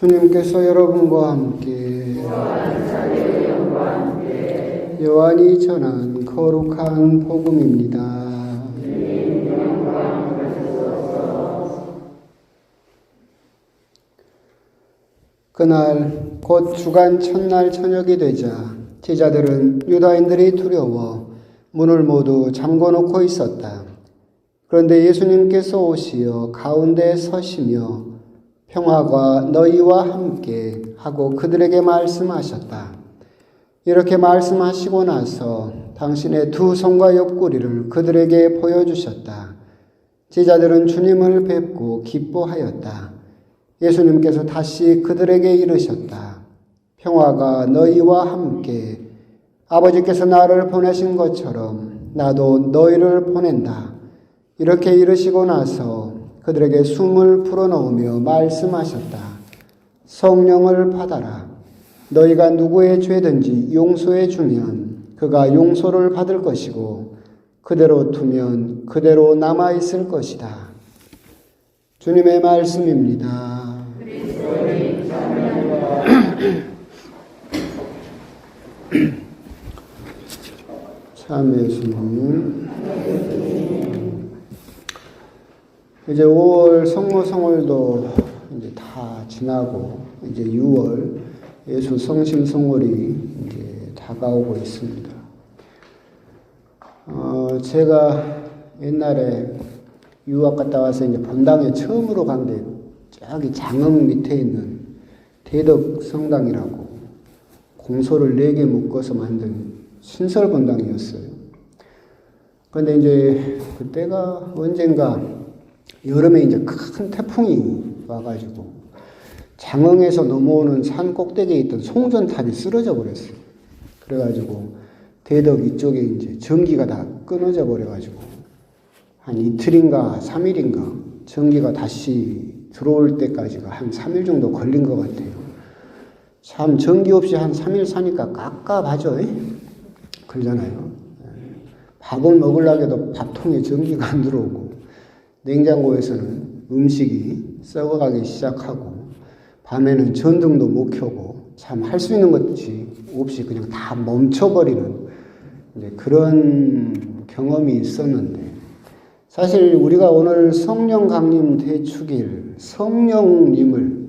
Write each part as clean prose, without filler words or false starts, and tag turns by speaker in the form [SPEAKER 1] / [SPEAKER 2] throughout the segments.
[SPEAKER 1] 주님께서 여러분과 함께 요한이 전한 거룩한 복음입니다. 그날 곧 주간 첫날 저녁이 되자 제자들은 유다인들이 두려워 문을 모두 잠궈놓고 있었다. 그런데 예수님께서 오시어 가운데에 서시며 평화가 너희와 함께 하고 그들에게 말씀하셨다. 이렇게 말씀하시고 나서 당신의 두 손과 옆구리를 그들에게 보여주셨다. 제자들은 주님을 뵙고 기뻐하였다. 예수님께서 다시 그들에게 이르셨다. 평화가 너희와 함께, 아버지께서 나를 보내신 것처럼 나도 너희를 보낸다. 이렇게 이르시고 나서 그들에게 숨을 불어넣으며 말씀하셨다. 성령을 받아라. 너희가 누구의 죄든지 용서해 주면 그가 용서를 받을 것이고 그대로 두면 그대로 남아있을 것이다. 주님의 말씀입니다. 참 예수님. 이제 5월 성모성월도 이제 다 지나고 이제 6월 예수 성심성월이 이제 다가오고 있습니다. 제가 옛날에 유학 갔다 와서 이제 본당에 처음으로 간 게 저기 장흥 밑에 있는 대덕 성당이라고 공소를 4개 묶어서 만든 신설 본당이었어요. 그런데 이제 그때가 언젠가 여름에 이제 큰 태풍이 와가지고 장흥에서 넘어오는 산 꼭대기에 있던 송전탑이 쓰러져 버렸어요. 그래가지고 대덕 이쪽에 이제 전기가 다 끊어져 버려가지고 한 이틀인가 3일인가 전기가 다시 들어올 때까지가 한 3일 정도 걸린 것 같아요. 참 전기 없이 한 3일 사니까 깝깝하죠. 그러잖아요. 밥을 먹으려고 해도 밥통에 전기가 안 들어오고 냉장고에서는 음식이 썩어가기 시작하고 밤에는 전등도 못 켜고 참 할 수 있는 것이 없이 그냥 다 멈춰버리는 그런 경험이 있었는데, 사실 우리가 오늘 성령 강림 대축일 성령을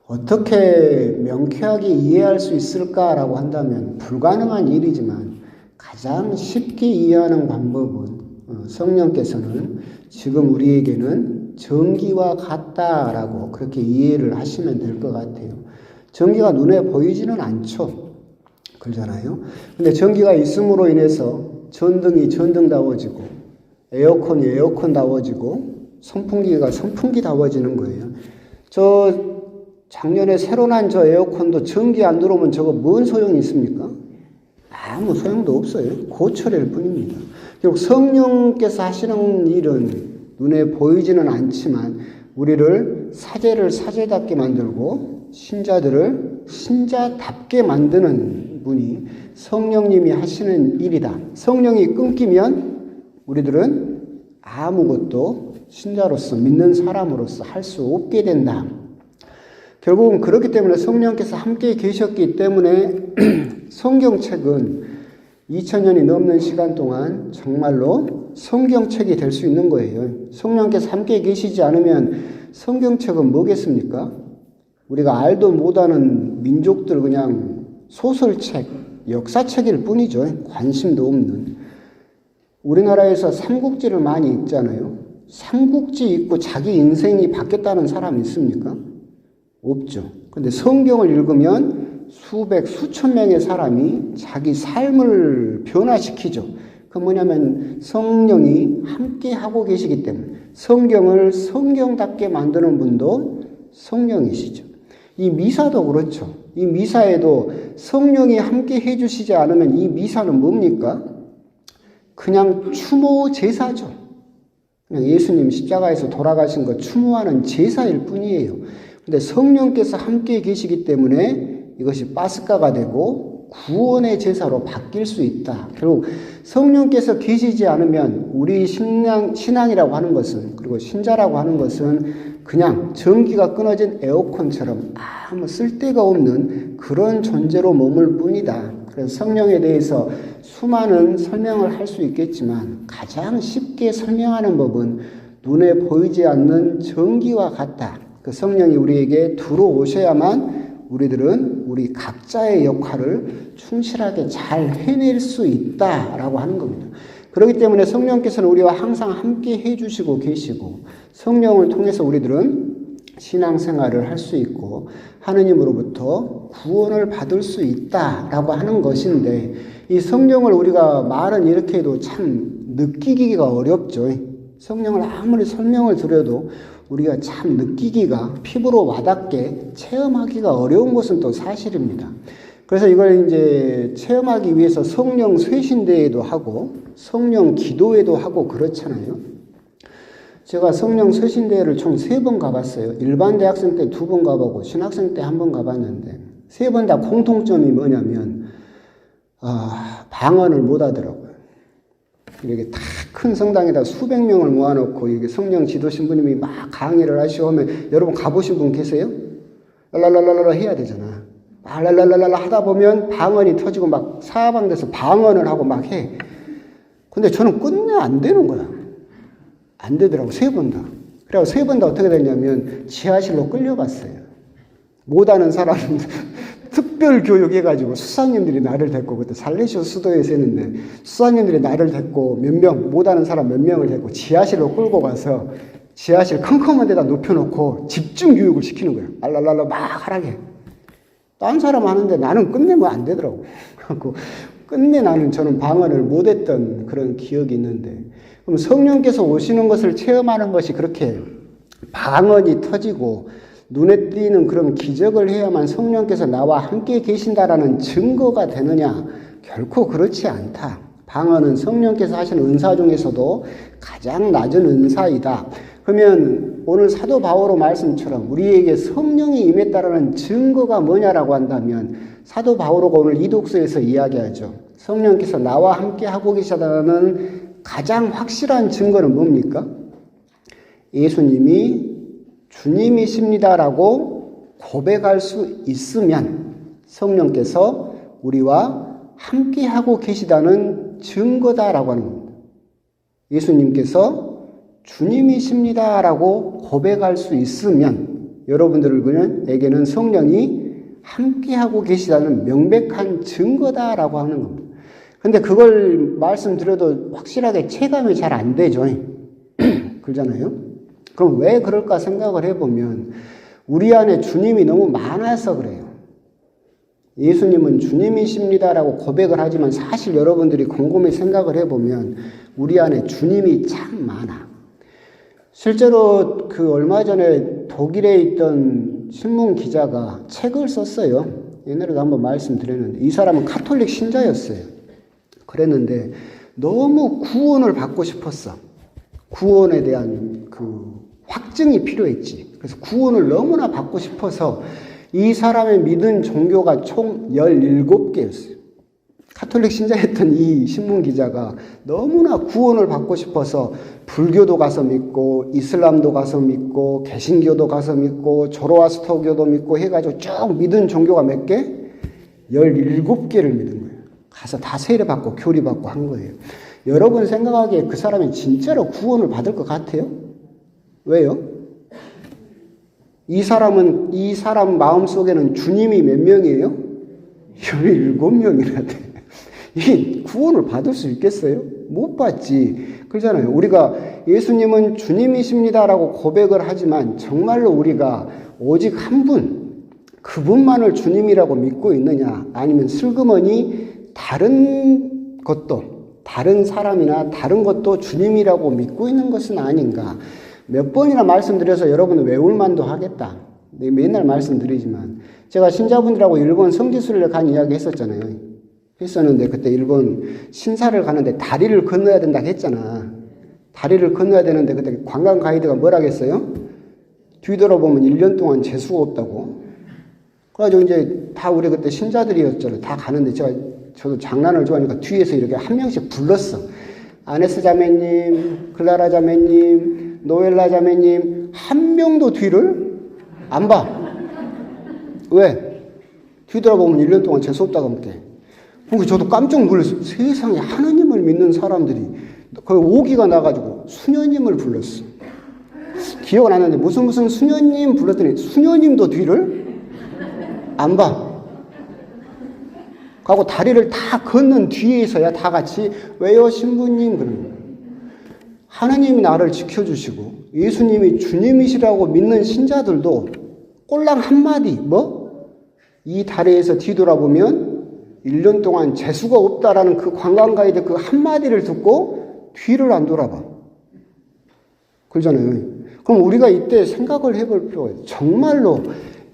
[SPEAKER 1] 어떻게 명쾌하게 이해할 수 있을까라고 한다면 불가능한 일이지만 가장 쉽게 이해하는 방법은 성령께서는 지금 우리에게는 전기와 같다라고 그렇게 이해를 하시면 될 것 같아요. 전기가 눈에 보이지는 않죠. 그러잖아요. 근데 전기가 있음으로 인해서 전등이 전등다워지고 에어컨이 에어컨다워지고 선풍기가 선풍기다워지는 거예요. 저 작년에 새로 난 저 에어컨도 전기 안 들어오면 저거 뭔 소용이 있습니까? 아무 소용도 없어요. 고철일 뿐입니다. 결국 성령께서 하시는 일은 눈에 보이지는 않지만 우리를 사제를 사제답게 만들고 신자들을 신자답게 만드는 분이 성령님이 하시는 일이다. 성령이 끊기면 우리들은 아무것도 신자로서 믿는 사람으로서 할 수 없게 된다. 결국은 그렇기 때문에 성령께서 함께 계셨기 때문에 성경책은 2000년이 넘는 시간 동안 정말로 성경책이 될 수 있는 거예요. 성령께서 함께 계시지 않으면 성경책은 뭐겠습니까? 우리가 알도 못하는 민족들 그냥 소설책, 역사책일 뿐이죠. 관심도 없는. 우리나라에서 삼국지를 많이 읽잖아요. 삼국지 읽고 자기 인생이 바뀌었다는 사람 있습니까? 없죠. 근데 성경을 읽으면 수백, 수천 명의 사람이 자기 삶을 변화시키죠. 그 뭐냐면 성령이 함께 하고 계시기 때문에 성경을 성경답게 만드는 분도 성령이시죠. 이 미사도 그렇죠. 이 미사에도 성령이 함께 해주시지 않으면 이 미사는 뭡니까? 그냥 추모 제사죠. 그냥 예수님 십자가에서 돌아가신 거 추모하는 제사일 뿐이에요. 근데 성령께서 함께 계시기 때문에 이것이 파스카가 되고 구원의 제사로 바뀔 수 있다. 결국 성령께서 계시지 않으면 우리 신앙이라고 하는 것은, 그리고 신자라고 하는 것은 그냥 전기가 끊어진 에어컨처럼 아무 쓸데가 없는 그런 존재로 머물 뿐이다. 그래서 성령에 대해서 수많은 설명을 할 수 있겠지만 가장 쉽게 설명하는 법은 눈에 보이지 않는 전기와 같다. 그 성령이 우리에게 들어오셔야만 우리들은 우리 각자의 역할을 충실하게 잘 해낼 수 있다라고 하는 겁니다. 그렇기 때문에 성령께서는 우리와 항상 함께 해주시고 계시고 성령을 통해서 우리들은 신앙생활을 할 수 있고 하느님으로부터 구원을 받을 수 있다라고 하는 것인데 이 성령을 우리가 말은 이렇게 해도 참 느끼기가 어렵죠. 성령을 아무리 설명을 드려도 우리가 참 느끼기가 피부로 와닿게 체험하기가 어려운 것은 또 사실입니다. 그래서 이걸 이제 체험하기 위해서 성령 쇄신대회도 하고 성령 기도회도 하고 그렇잖아요. 제가 성령 쇄신대회를 총 3번 가봤어요. 일반 대학생 때 2번 가보고 신학생 때 1번 가봤는데 3번 다 공통점이 뭐냐면 방언을 못 하더라고요. 이렇게 다 큰 성당에다 수백 명을 모아놓고 이게 성령 지도 신부님이 막 강의를 하시고 하면 여러분 가보신 분 계세요? 랄랄랄랄라 해야 되잖아. 랄랄랄랄라 하다 보면 방언이 터지고 막 사방돼서 방언을 하고 막 해. 근데 저는 끝내 안 되는 거야. 안 되더라고. 3번 다. 그래서 3번 다 어떻게 됐냐면 지하실로 끌려갔어요. 못하는 사람은 특별 교육해가지고 수사님들이 나를 데리고 그때 살레시오 수도에서 했는데 수사님들이 나를 데리고 몇 명, 못하는 사람 몇 명을 데리고 지하실로 끌고 가서 지하실 컴컴한 데다 눕혀놓고 집중 교육을 시키는 거예요. 알랄랄라 막 하라게. 딴 사람 하는데 나는 끝내면 안 되더라고. 그래갖고 끝내 저는 방언을 못했던 그런 기억이 있는데 그럼 성령께서 오시는 것을 체험하는 것이 그렇게 방언이 터지고 눈에 띄는 그런 기적을 해야만 성령께서 나와 함께 계신다라는 증거가 되느냐? 결코 그렇지 않다. 방언은 성령께서 하시는 은사 중에서도 가장 낮은 은사이다. 그러면 오늘 사도 바오로 말씀처럼 우리에게 성령이 임했다라는 증거가 뭐냐라고 한다면 사도 바오로가 오늘 이 독서에서 이야기하죠. 성령께서 나와 함께 하고 계시다는 가장 확실한 증거는 뭡니까? 예수님이 주님이십니다라고 고백할 수 있으면 성령께서 우리와 함께하고 계시다는 증거다라고 하는 겁니다. 예수님께서 주님이십니다라고 고백할 수 있으면 여러분들에게는 성령이 함께하고 계시다는 명백한 증거다라고 하는 겁니다. 근데 그걸 말씀드려도 확실하게 체감이 잘 안 되죠. 그러잖아요. 그럼 왜 그럴까 생각을 해보면 우리 안에 주님이 너무 많아서 그래요. 예수님은 주님이십니다라고 고백을 하지만 사실 여러분들이 곰곰이 생각을 해보면 우리 안에 주님이 참 많아. 실제로 그 얼마 전에 독일에 있던 신문 기자가 책을 썼어요. 옛날에도 한번 말씀드렸는데 이 사람은 카톨릭 신자였어요. 그랬는데 너무 구원을 받고 싶었어. 구원에 대한 그 확증이 필요했지. 그래서 구원을 너무나 받고 싶어서 이 사람의 믿은 종교가 총 17개였어요. 카톨릭 신자였던 이 신문 기자가 너무나 구원을 받고 싶어서 불교도 가서 믿고 이슬람도 가서 믿고 개신교도 가서 믿고 조로아스터교도 믿고 해가지고 쭉 믿은 종교가 몇 개? 17개를 믿은 거예요. 가서 다 세례받고 교리받고 한 거예요. 여러분 생각하기에 그 사람이 진짜로 구원을 받을 것 같아요? 왜요? 이 사람 마음속에는 주님이 몇 명이에요? 17명이나 돼. 이 구원을 받을 수 있겠어요? 못 받지. 그러잖아요. 우리가 예수님은 주님이십니다라고 고백을 하지만 정말로 우리가 오직 한 분, 그분만을 주님이라고 믿고 있느냐? 아니면 슬그머니 다른 것도, 다른 사람이나 다른 것도 주님이라고 믿고 있는 것은 아닌가? 몇 번이나 말씀드려서 여러분은 외울 만도 하겠다. 맨날 말씀드리지만 제가 신자분들하고 일본 성지순례를 간 이야기 했었는데 그때 일본 신사를 가는데 다리를 건너야 된다고 했잖아. 다리를 건너야 되는데 그때 관광 가이드가 뭐라고 했어요? 뒤돌아보면 1년 동안 재수가 없다고. 그래가지고 이제 다 우리 그때 신자들이었잖아요. 다 가는데 저도 장난을 좋아하니까 뒤에서 이렇게 한 명씩 불렀어. 아네스 자매님, 클라라 자매님, 노엘라 자매님 한 명도 뒤를 안 봐. 왜? 뒤돌아보면 1년 동안 재수없다고 함께. 그러니까 저도 깜짝 놀랐어요. 세상에 하느님을 믿는 사람들이 거의 오기가 나가지고 수녀님을 불렀어. 기억은 안 나는데 무슨 수녀님 불렀더니 수녀님도 뒤를 안 봐. 하고 다리를 다 걷는 뒤에서야 다 같이 왜요 신부님 그러는 거예요. 하나님이 나를 지켜주시고 예수님이 주님이시라고 믿는 신자들도 꼴랑 한마디 이 다리에서 뒤돌아보면 1년 동안 재수가 없다라는 그 관광 가이드 그 한마디를 듣고 뒤를 안 돌아봐. 그러잖아요. 그럼 우리가 이때 생각을 해볼 필요가 있어요. 정말로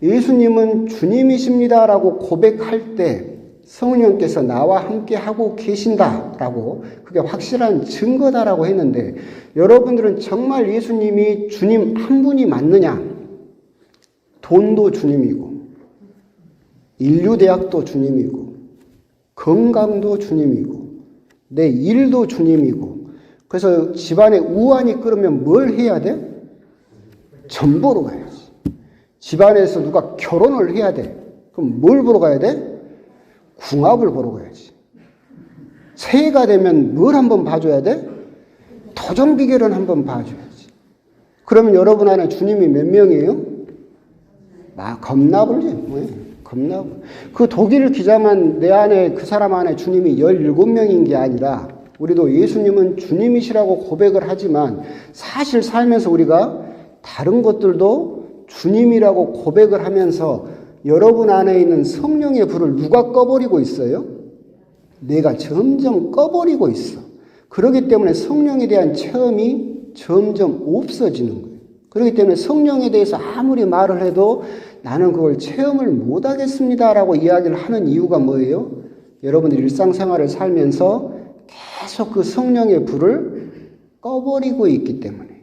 [SPEAKER 1] 예수님은 주님이십니다라고 고백할 때 성령께서 나와 함께 하고 계신다라고 그게 확실한 증거다라고 했는데 여러분들은 정말 예수님이 주님 한 분이 맞느냐? 돈도 주님이고 인류대학도 주님이고 건강도 주님이고 내 일도 주님이고 그래서 집안에 우환이 끓으면 뭘 해야 돼? 전 보러 가야지. 집안에서 누가 결혼을 해야 돼. 그럼 뭘 보러 가야 돼? 궁합을 보러 가야지. 새해가 되면 뭘 한번 봐줘야 돼? 토종비결은 한번 봐줘야지. 그러면 여러분 안에 주님이 몇 명이에요? 겁나불지. 겁나불. 그 독일 기자만 내 안에 그 사람 안에 주님이 17명인 게 아니라 우리도 예수님은 주님이시라고 고백을 하지만 사실 살면서 우리가 다른 것들도 주님이라고 고백을 하면서 여러분 안에 있는 성령의 불을 누가 꺼버리고 있어요? 내가 점점 꺼버리고 있어. 그렇기 때문에 성령에 대한 체험이 점점 없어지는 거예요. 그렇기 때문에 성령에 대해서 아무리 말을 해도 나는 그걸 체험을 못하겠습니다라고 이야기를 하는 이유가 뭐예요? 여러분들 일상생활을 살면서 계속 그 성령의 불을 꺼버리고 있기 때문에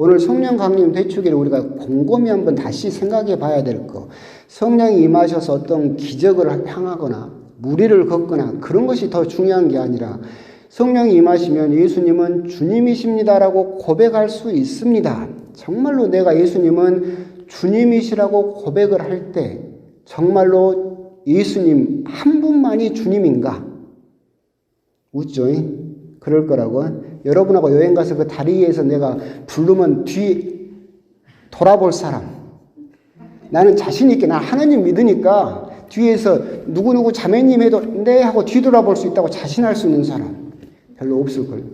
[SPEAKER 1] 오늘 성령 강림 대축일에 우리가 곰곰이 한번 다시 생각해 봐야 될 거. 성령이 임하셔서 어떤 기적을 향하거나 무리를 걷거나 그런 것이 더 중요한 게 아니라 성령이 임하시면 예수님은 주님이십니다라고 고백할 수 있습니다. 정말로 내가 예수님은 주님이시라고 고백을 할 때 정말로 예수님 한 분만이 주님인가? 웃죠? 그럴 거라고. 여러분하고 여행 가서 그 다리 위에서 내가 부르면 뒤 돌아볼 사람. 나는 자신 있게 나 하나님 믿으니까 뒤에서 누구누구 자매님 해도 네 하고 뒤돌아볼 수 있다고 자신할 수 있는 사람 별로 없을 거예요.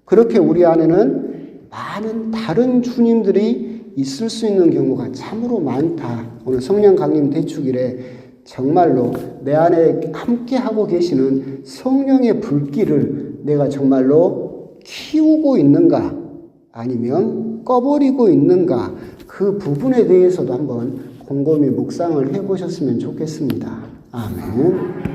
[SPEAKER 1] 그렇게 우리 안에는 많은 다른 주님들이 있을 수 있는 경우가 참으로 많다. 오늘 성령 강림 대축일에 정말로 내 안에 함께하고 계시는 성령의 불길을 내가 정말로 키우고 있는가 아니면 꺼버리고 있는가 그 부분에 대해서도 한번 곰곰이 묵상을 해보셨으면 좋겠습니다. 아멘.